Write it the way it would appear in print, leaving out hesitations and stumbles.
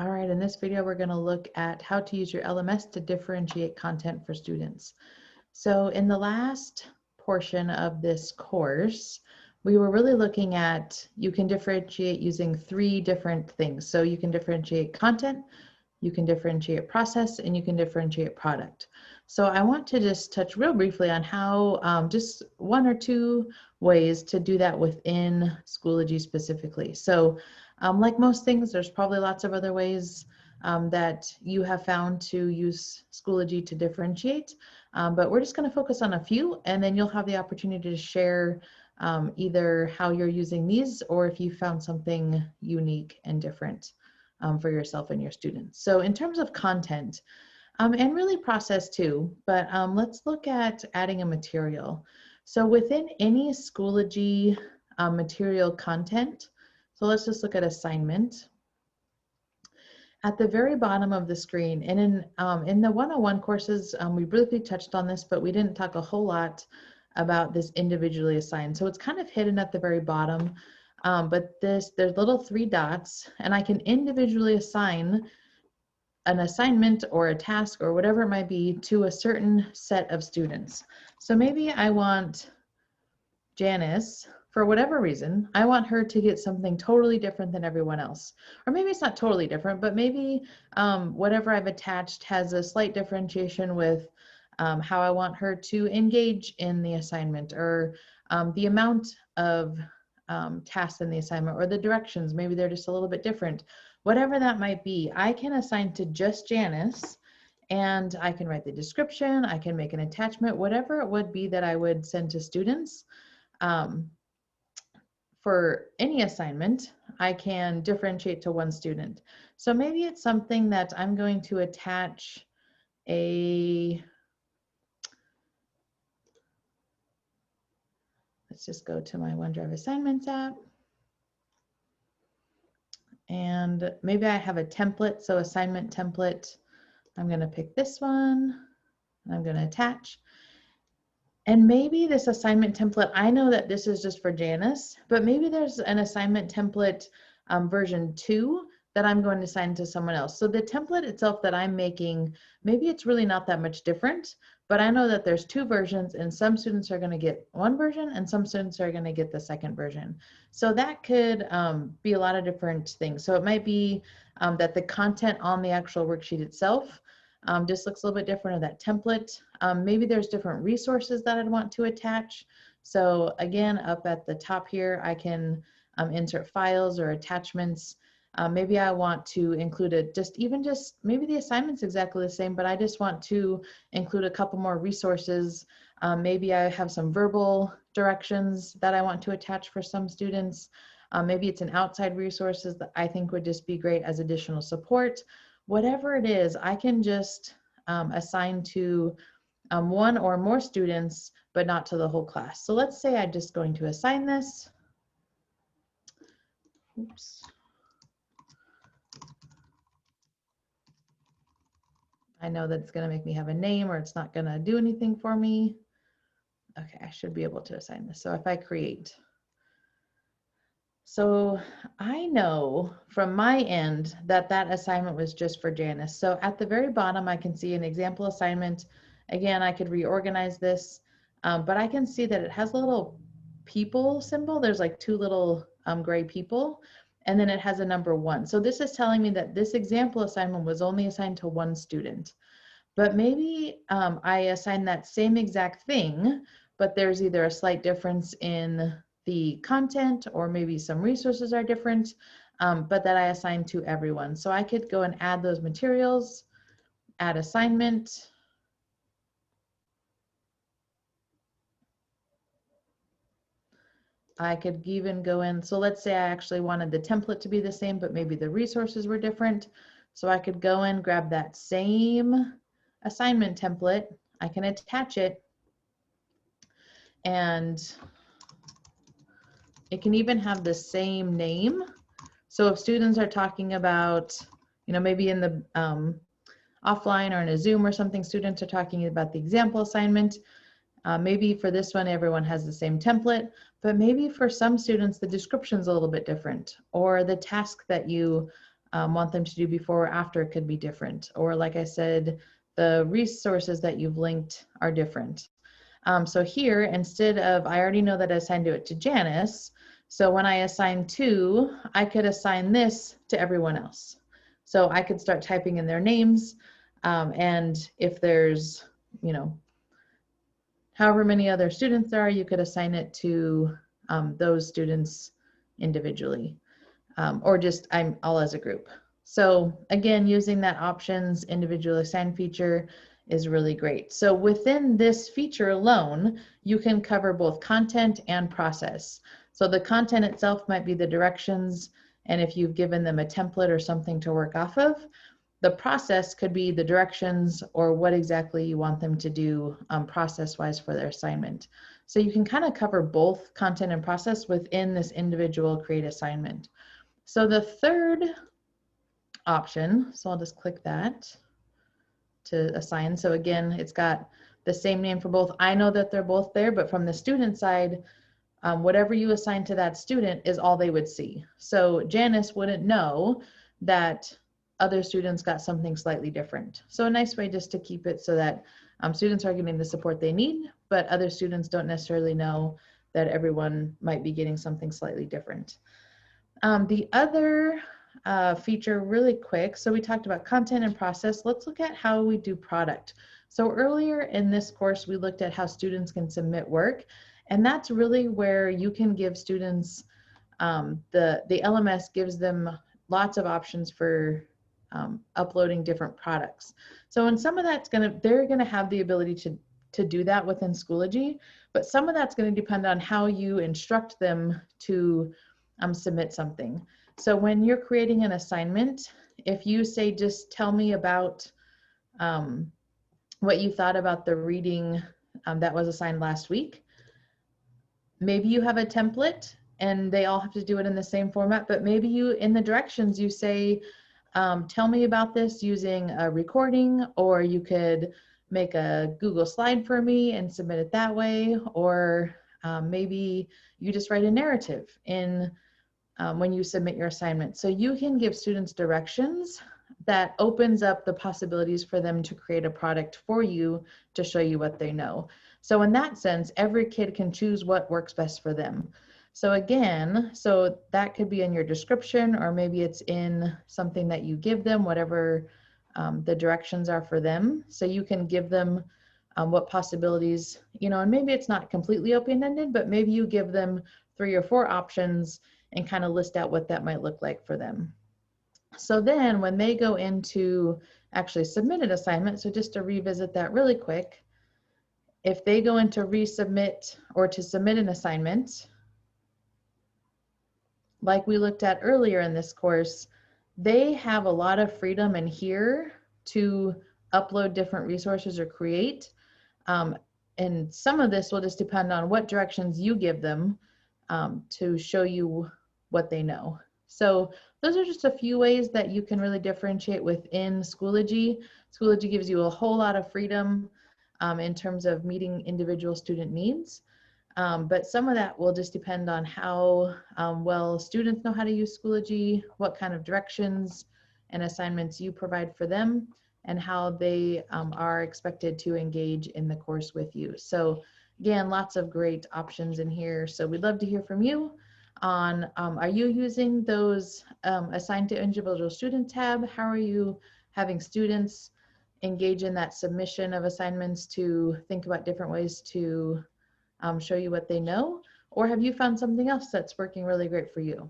All right, in this video, we're going to look at how to use your LMS to differentiate content for students. So in the last portion of this course, we were really looking at you can differentiate using three different things. So you can differentiate content, you can differentiate process, and you can differentiate product. So I want to just touch real briefly on how just one or two ways to do that within Schoology specifically. So like most things, there's probably lots of other ways that you have found to use Schoology to differentiate, but we're just going to focus on a few, and then you'll have the opportunity to share either how you're using these or if you found something unique and different for yourself and your students. So in terms of content, and really process too, but let's look at adding a material. So within any Schoology material content, so let's just look at assignment. At the very bottom of the screen, and in the 101 courses, we briefly touched on this, but we didn't talk a whole lot about this individually assigned. So it's kind of hidden at the very bottom, but there's little three dots, and I can individually assign an assignment or a task or whatever it might be to a certain set of students. So maybe I want Janice, for whatever reason, I want her to get something totally different than everyone else. Or maybe it's not totally different, but maybe whatever I've attached has a slight differentiation with how I want her to engage in the assignment, or the amount of tasks in the assignment, or the directions. Maybe they're just a little bit different. Whatever that might be, I can assign to just Janice, and I can write the description, I can make an attachment, whatever it would be that I would send to students. For any assignment, I can differentiate to one student. So maybe it's something that I'm going to attach let's just go to my OneDrive assignments app. And maybe I have a template, so assignment template. I'm going to pick this one, and I'm going to attach. And maybe this assignment template, I know that this is just for Janice, but maybe there's an assignment template version 2 that I'm going to assign to someone else. So the template itself that I'm making, maybe it's really not that much different, but I know that there's 2 versions, and some students are going to get one version and some students are going to get the second version. So that could be a lot of different things. So it might be that the content on the actual worksheet itself just looks a little bit different of that template. Maybe there's different resources that I'd want to attach. So again, up at the top here, I can insert files or attachments. Maybe I want to include maybe the assignment's exactly the same, but I just want to include a couple more resources. Maybe I have some verbal directions that I want to attach for some students. Maybe it's an outside resources that I think would just be great as additional support. Whatever it is, I can just assign to one or more students, but not to the whole class. So let's say I'm just going to assign this. Oops. I know that it's going to make me have a name, or it's not going to do anything for me. Okay, I should be able to assign this. So if I create. So I know from my end that that assignment was just for Janice. So at the very bottom, I can see an example assignment. Again, I could reorganize this, but I can see that it has a little people symbol. There's like 2 little gray people, and then it has a number 1. So this is telling me that this example assignment was only assigned to one student. But maybe I assign that same exact thing, but there's either a slight difference in the content, or maybe some resources are different, but that I assign to everyone. So I could go and add those materials, add assignment. I could even go in, so let's say I actually wanted the template to be the same, but maybe the resources were different. So I could go in, grab that same assignment template, I can attach it, and it can even have the same name. So if students are talking about, maybe in the offline or in a Zoom or something, students are talking about the example assignment. Maybe for this one, everyone has the same template, but maybe for some students, the description's a little bit different, or the task that you want them to do before or after could be different. Or like I said, the resources that you've linked are different. So here, instead of, I already know that I assigned it to Janice. So when I assign 2, I could assign this to everyone else. So I could start typing in their names. And if there's, you know, however many other students there are, you could assign it to those students individually, or just I'm all as a group. So again, using that options individual assign feature is really great. So within this feature alone, you can cover both content and process. So the content itself might be the directions, and if you've given them a template or something to work off of, the process could be the directions or what exactly you want them to do process-wise for their assignment. So you can kind of cover both content and process within this individual create assignment. So the third option, so I'll just click that to assign. So again, it's got the same name for both. I know that they're both there, but from the student side, whatever you assign to that student is all they would see. So Janice wouldn't know that other students got something slightly different. So a nice way just to keep it so that students are getting the support they need, but other students don't necessarily know that everyone might be getting something slightly different. The other feature really quick, so we talked about content and process. Let's look at how we do product. So earlier in this course, we looked at how students can submit work, and that's really where you can give students, the LMS gives them lots of options for uploading different products. So in some of that's they're gonna have the ability to do that within Schoology, but some of that's gonna depend on how you instruct them to submit something. So when you're creating an assignment, if you say, just tell me about what you thought about the reading that was assigned last week, maybe you have a template and they all have to do it in the same format, but maybe you, in the directions, you say, tell me about this using a recording, or you could make a Google slide for me and submit it that way, or maybe you just write a narrative in when you submit your assignment. So you can give students directions that opens up the possibilities for them to create a product for you to show you what they know. So in that sense, every kid can choose what works best for them. So again, so that could be in your description, or maybe it's in something that you give them, whatever the directions are for them. So you can give them what possibilities, you know, and maybe it's not completely open-ended, but maybe you give them 3 or 4 options and kind of list out what that might look like for them. So then when they go into actually submit an assignment, so just to revisit that really quick, if they go into resubmit or to submit an assignment, like we looked at earlier in this course, they have a lot of freedom in here to upload different resources or create. And some of this will just depend on what directions you give them to show you what they know. So those are just a few ways that you can really differentiate within Schoology. Schoology gives you a whole lot of freedom in terms of meeting individual student needs. But some of that will just depend on how well students know how to use Schoology, what kind of directions and assignments you provide for them, and how they are expected to engage in the course with you. So again, lots of great options in here. So we'd love to hear from you on, are you using those assigned to individual student tab? How are you having students engage in that submission of assignments to think about different ways to show you what they know? Or have you found something else that's working really great for you?